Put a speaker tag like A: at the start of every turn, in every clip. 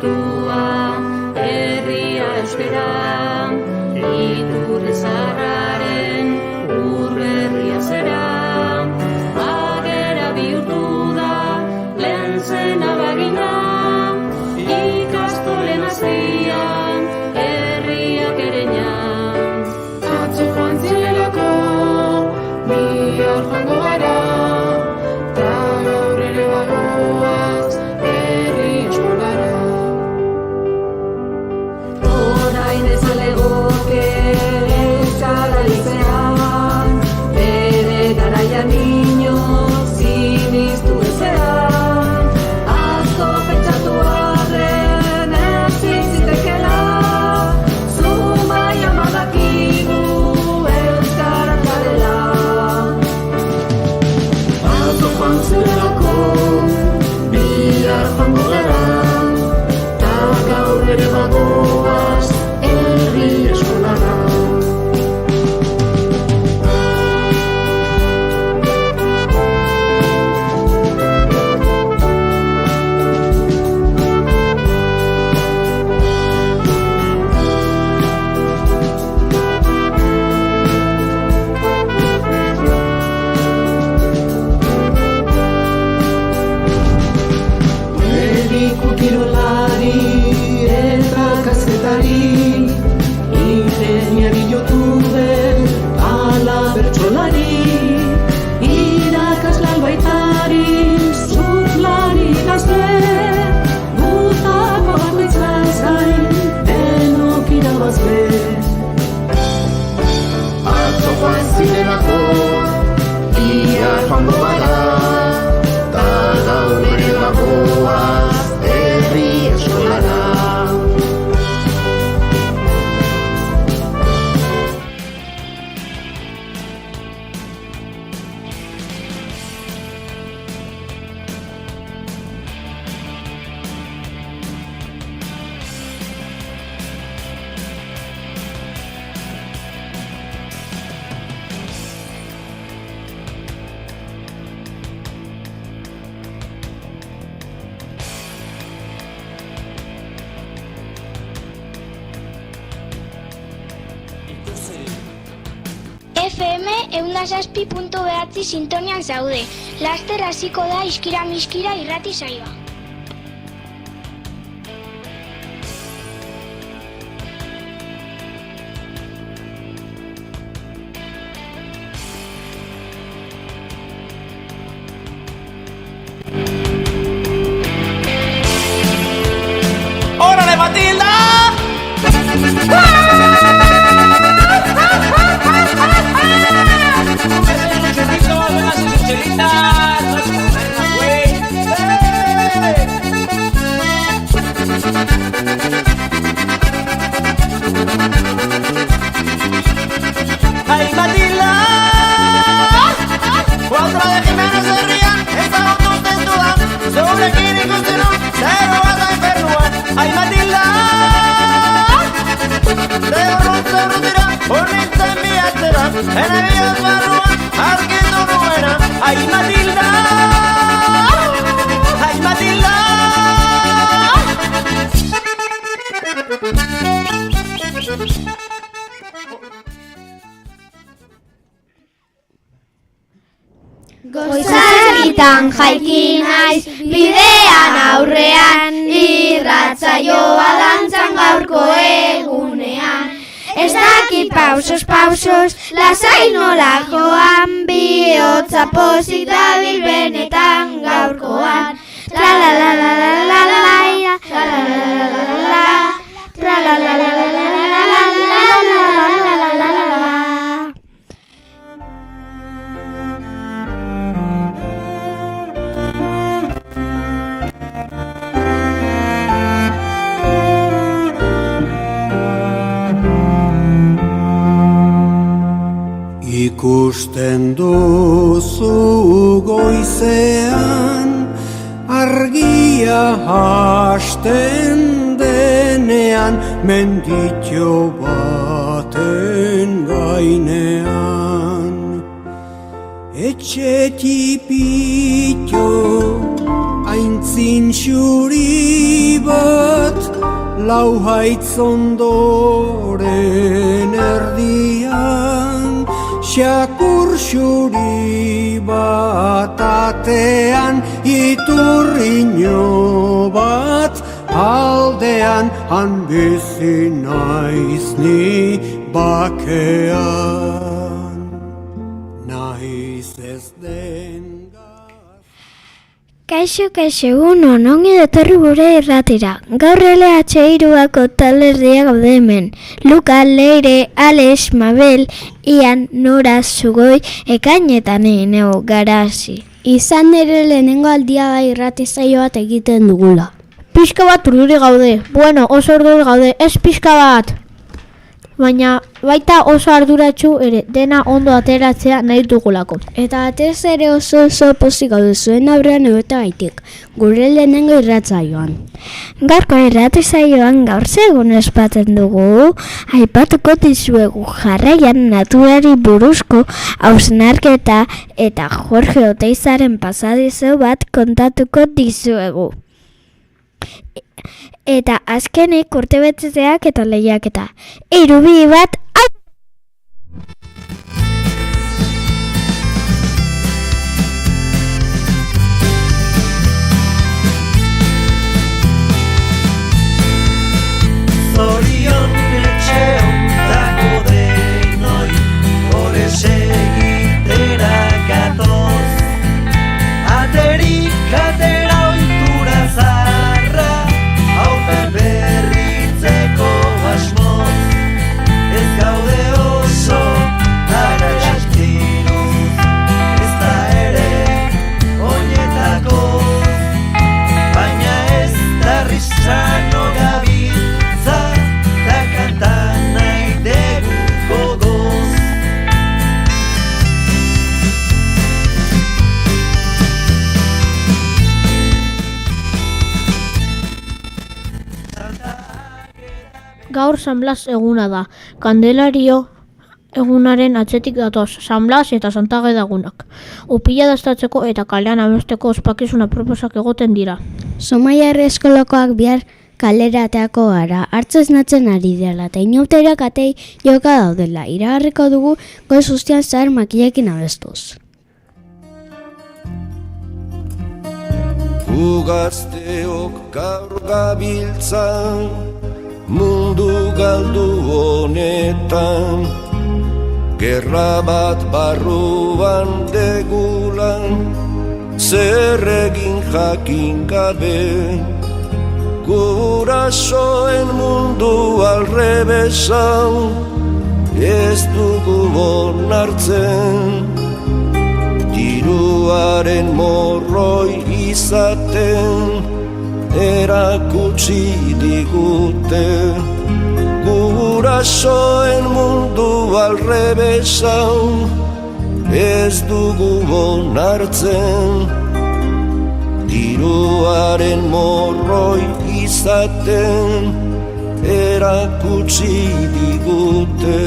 A: bihurtua, herria euskera, iturri zaharraren urberria zera. Agera bihurtu da, lehen zen abagina, ikastolen azpian, herriak ereina. Atzo joan zirelako, bihar joango gara, ta gaur ere bagoaz, herri eskolara. Orain ez alegoke, euskara izean, bere garaia niño, siniztu ezean, asko pentsatu arren ezin zitekela, Zumaia badakigu euskara garela. Atzo joan zirelako, bihar joango gara, ta gaur ere bagoaz, herri eskolara. Mediku, kirolari eta kazetari, ingeniari, youtuber, ala bertsolari, irakasle albaitari, surflari gazte, gutako bakoitza zain, denok irabazle. Atzo joan zirelako, bihar joango gara, ta gaur ere bagoaz, herri eskolara.
B: FM 106.9 sintonian zaude. Laster hasiko da Iskira Miskira irrati saioa.
C: ¡Órale, Matilda! ¡Ay, Matilda! Otra de Jiménez se rían, estamos contentos, sobre quién y costero, cero vas a enfermar. ¡Ay, Matilda! De oro se retira, bonita en mi altera, en el día de barro, arquito no buena. ¡Ay, Matilda! ¡Ay, Matilda!
D: Goizalditan jaiki naiz, bidean aurrean, irratsaioa dantzan gaurko egunean. Ez dakit pausos, lasai nola joan, bihotza pozik dabil benetan gaurkoan. La la la la la la la la la la la la
E: Ikusten duzu goizean, argia hasten denean, menditxo baten gainean. Etxe tipitxo, aintzin xuri bat, lau haitz ondoren erdian, xakur xuri bat atean, iturriño bat aldean, han bizi naiz ni bakean, naiz ez den.
D: Kaixo, egun ongi etorri gure irratira. Gaur LH3ako talerdia gaude hemen. Luka, Leire, Alex, Mabel, Ian, Nora, Sugoi, Ekain eta Neu Garazi.
F: Izan ere lehenengo aldia da irrati saio bat egiten dugula.
G: Pixka bat urduri gaude. Bueno, oso urduri gaude, ez pixka bat. Baina baita oso arduratsu ere, dena ondo ateratzea nahi dugulako.
F: Eta atez ere oso pozik gaude zuen aurrean egota gaitik, gure lehenengo irratzaioan.
D: Gaurko irratzaioan gaur segun espatzen dugu, aipatuko dizuegu jarraian naturari buruzko hausnarketa eta Jorge Oteizaren pasadizio bat kontatuko dizuegu. Eta azkenik urtebetzeak eta lehiaketa. 3, 2, 1,
C: Zorion etxe ontako denoi, hore segitera gatoz. Aterik atera oitura zarra, haupen berritzeko asmoz. Ez gaude oso aratxastiruz, ez da ere oinetako. Baina ez da risano gabiltza, da kantan nahi dugu gogoz.
G: Gaur San Blas eguna da. Kandelario egunaren atzetik datoz, San Blas eta Santa Ageda egunak. Upila dastatzeko eta kalean abesteko ospakizuna proposak egoten dira.
F: Zomaiarri eskolakoak bihar kalera ateako gara, hartzez natzen ari dela eta inauterak atei joka daudela. Iragarriko dugu goiz guztian zahar makilekin abestuz.
H: Ugazteok gaur gabiltza mundu galdu honetan, gerra bat barruan degulan, zer egin jakin gabe. Gurasoen mundu alrebesan, ez dugu onartzen, diruaren morroi izaten, erakutsi digute. Gurasoen mundu alrebesan, ez dugu onartzen, diruaren morroi izaten, erakutsi digute.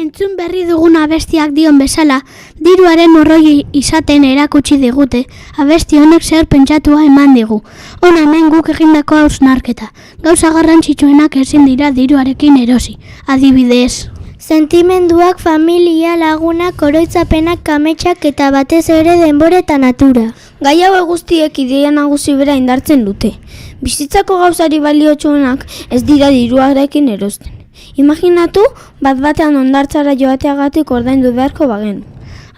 B: Entzun berri dugun abestiak dion bezala, diruaren morroi izaten erakutsi digute, abesti honek zer pentsatua eman digu. Hona hemen guk egindako hausnarketa. Gauza garrantzitsuenak ezin dira diruarekin erosi. Adibidez,
D: sentimenduak, familia, lagunak, oroitzapenak, kametxak eta batez ere denbora eta natura.
F: Gai hau guztiek ideia nagusi bera indartzen dute. Bizitzako gauzari baliotsuenak ez dira diruarekin erosten. Imaginatu, bat-batean hondartzara joateagatik ordaindu beharko bagenu.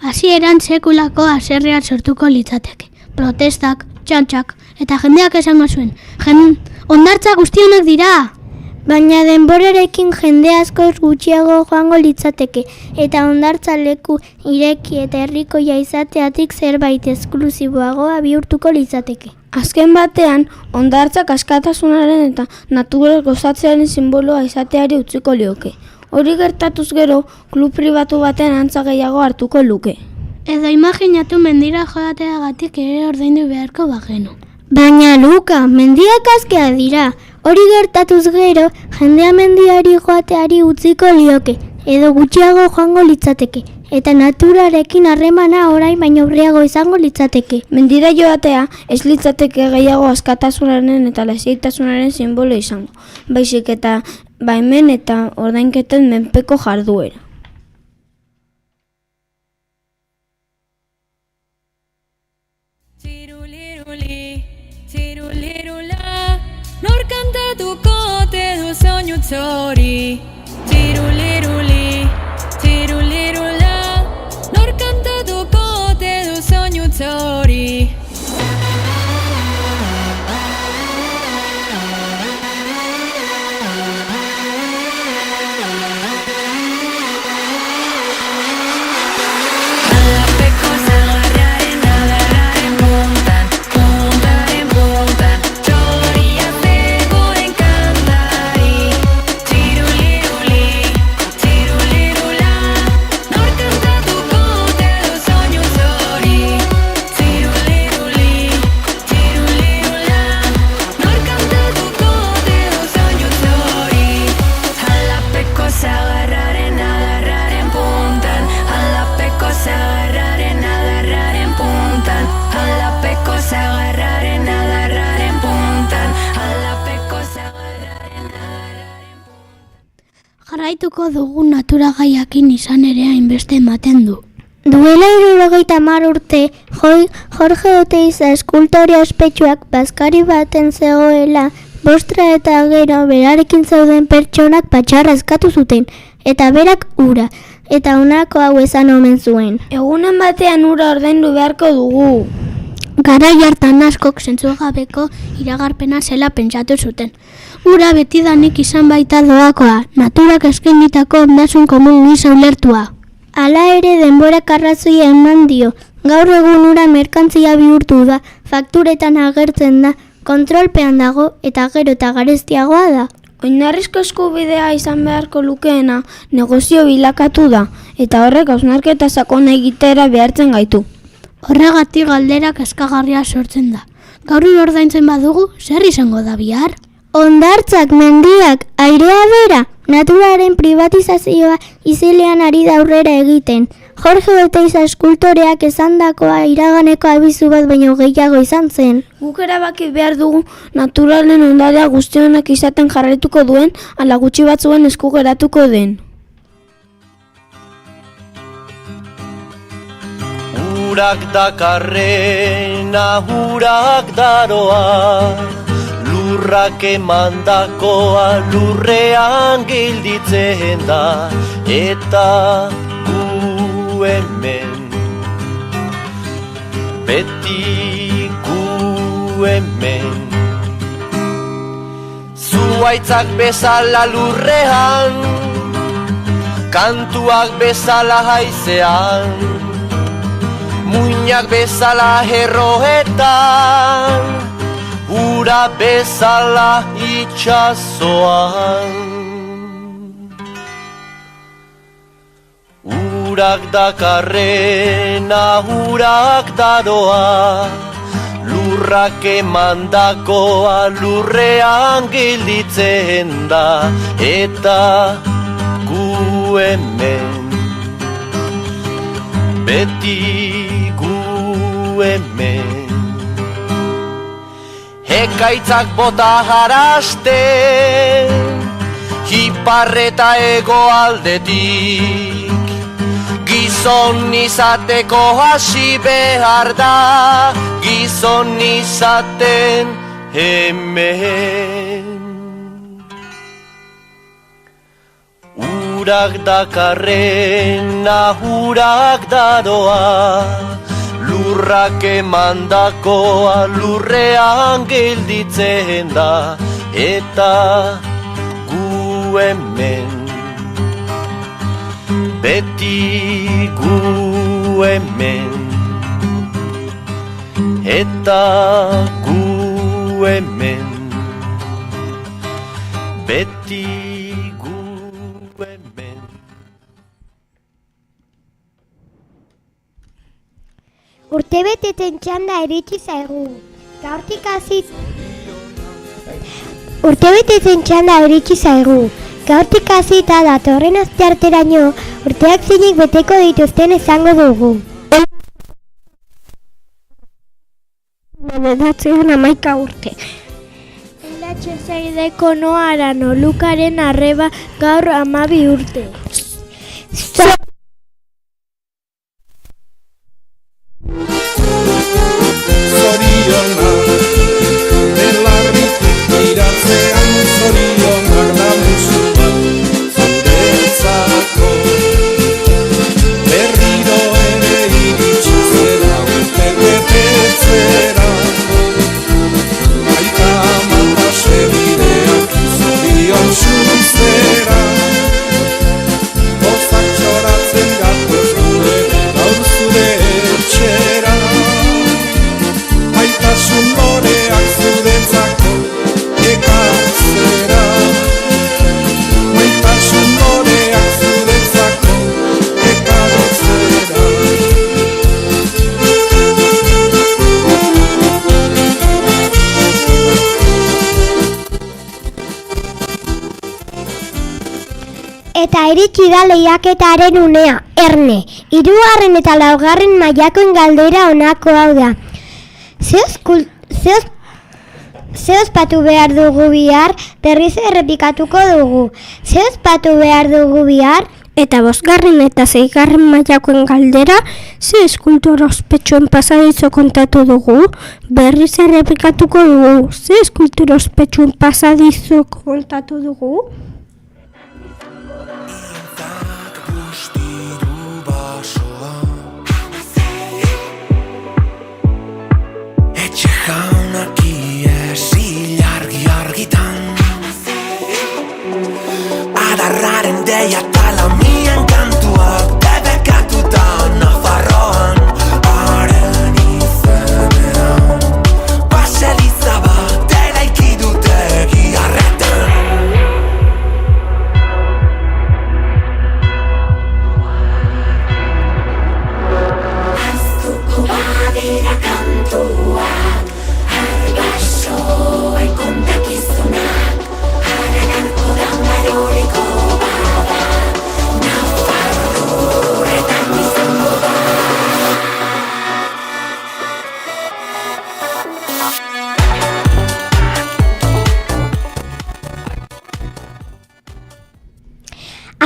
B: hasieran sekulako haserrea sortuko litzateke. Protestak, txantxak, eta jendeak esango zuen. Hondartza guztionak dira!
D: Baina denborarekin jende asko gutxiago joango litzateke, eta hondartza leku ireki eta herrikoia izateatik zerbait esklusiboagoa bihurtuko litzateke.
F: Azken batean, hondartzak askatasunaren eta natura gozatzearen simboloa izateari utziko lioke. Hori gertatuz gero, klub pribatu baten antza gehiago hartuko luke.
B: Edo imaginatu mendira joateagatik ere ordaindu beharko bagenu.
D: Baina Luka, mendiak askeak dira. Hori gertatuz gero, jendea mendiari joateari utziko lioke, edo gutxiago joango litzateke. Eta naturarekin harremana orain baino aurriago izango litzateke.
F: Mendira joatea ez litzateke gehiago askatasunaren eta lasaitasunaren simbolo izango. Baizik eta baimen eta ordainketen menpeko jarduera.
A: Txirulirula, nor kantatuko te du soinu txori. Txiruliruli, txirulirula, nor kantatuko te du soinu txori.
B: Jarraituko dugu natura gaiakin izan ere hainbeste ematen du.
D: Duela 70 urte, Jorge Oteiza eskultorea ospetsuak bazkari baten zegoela, bostra eta gero berarekin zeuden pertsonak patxarra eskatu zuten, eta berak ura, eta honako hau esan omen zuen.
F: Egunen batean ura ordaindu beharko dugu.
B: Garai hartan askok zentzugabeko iragarpena zela pentsatu zuten. Ura betidanik izan baita doakoa, naturak eskainitako ondasun komun gisa ulertua.
D: Hala ere denborak arrazoia eman dio, gaur egun ura merkantzia bihurtu da, fakturetan agertzen da, kontrolpean dago eta gero eta garestiagoa da.
F: Oinarrizko eskubidea izan beharko lukeena negozio bilakatu da, eta horrek hausnarketa sakona egitera behartzen gaitu.
B: Horregatik galderak eskagarria sortzen da. Gaur ordaintzen badugu, zer izango da bihar?
D: Hondartzak, mendiak, airea bera, naturaren privatizazioa izilean ari da aurrera egiten. Jorge Oteiza eskultoreak esandakoa iraganeko abizu bat baino gehiago izan zen.
F: Guk erabaki behar dugu naturalen ondarea guztionak izaten jarraituko duen, ala gutxi batzuen esku geratuko den.
H: Urak dakarrena, urak daroa, lurrak emandakoa lurrean gilditzen da, eta gu hemen, beti gu hemen. Zuaitzak bezala lurrean, kantuak bezala haizean, muinak bezala herroetan, ura bezala itxasoan. Urak dakarrena, urak daroa, lurrak emandakoa lurrean gilditzen da, eta gu hemen, beti gu hemen. Ekaitzak bota jaraste, iparreta hegoaldetik, gizon izateko hasi behar da, gizon izaten hemen. Urak dakarrena, urak daroa, lurrak emandakoa lurrean gelditzen da, eta gu hemen, beti gu hemen, eta gu hemen, beti gu hemen.
I: Urtebetetzen txanda iritsi zaigu. Gaurtik hasi... Urtebetetzen txanda iritsi zaigu. Gaurtik hasita datorren astearteraino urteak zeinek beteko dituzten esango dugu.
D: Bederatzian 11 urte. Elatxezaideko Noa Arano, Lukaren arreba gaur 12 urte.
E: Zoriona, belarritik iratzean zorionak da musu bat zuretzako. Berriro ere iritsi zera urtebetetzera. Aita amata segideak zorion zuzera. Bozak txoratzen gatoz gure gaur zure etxera. Maitasun loreak zuretzako ekartzera. Maitasun loreak zuretzako ekartzera.
I: Eta iritsi da lehiaketaren unea, erne. 3. eta 4. mailakoen galdera honako hau da. Ze ospatu behar dugu bihar, berriz errepikatuko dugu. Ze ospatu behar dugu bihar?
D: Eta 5. eta 6. mailakoen galdera, ze eskultur ospetsuen pasadizo kontatu dugu, berriz errepikatuko dugu. Ze eskultur ospetsuen pasadizo kontatu dugu?
J: Etxe jaunak iesi argitan Adarraren deia talamien kantuak debekatuta Nafarroan haren izenean Baseliza bat eraiki dute giharretan Aztuko badira kantuak Argasoen kontakizunak Haren arko damaroriko bada Nafarroetan izango da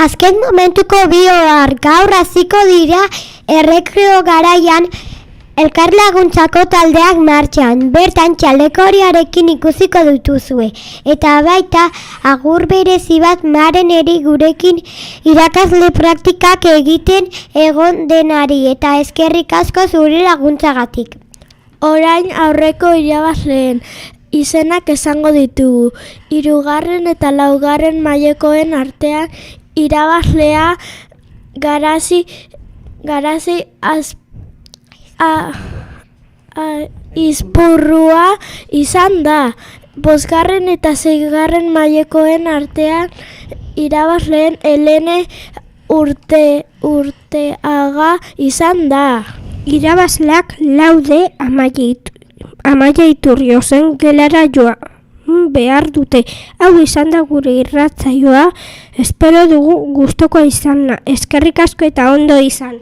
I: Azken momentuko bi ohar gaur hasiko dira errekreo garaian elkarlaguntzako taldeak martxan. Bertan txaleko horiarekin ikusiko dituzue. Eta baita agur berezi bat Mareneri gurekin irakasle praktikak egiten egon denari eta eskerrik asko zure laguntzagatik.
D: Orain aurreko irabazleen izenak esango ditugu. 3. eta 4. mailekoen artean irabazlea Garazi Izpurrua izan da. 5. eta 6. mailekoen artean irabazleen Elene Urteaga izan da.
K: Irabazleak Laude Amaia Iturriozen gelara joa behar dute. Hau izan da gure irratsaioa. Espero dugu gustukoa izan. Eskerrik asko eta ondo izan.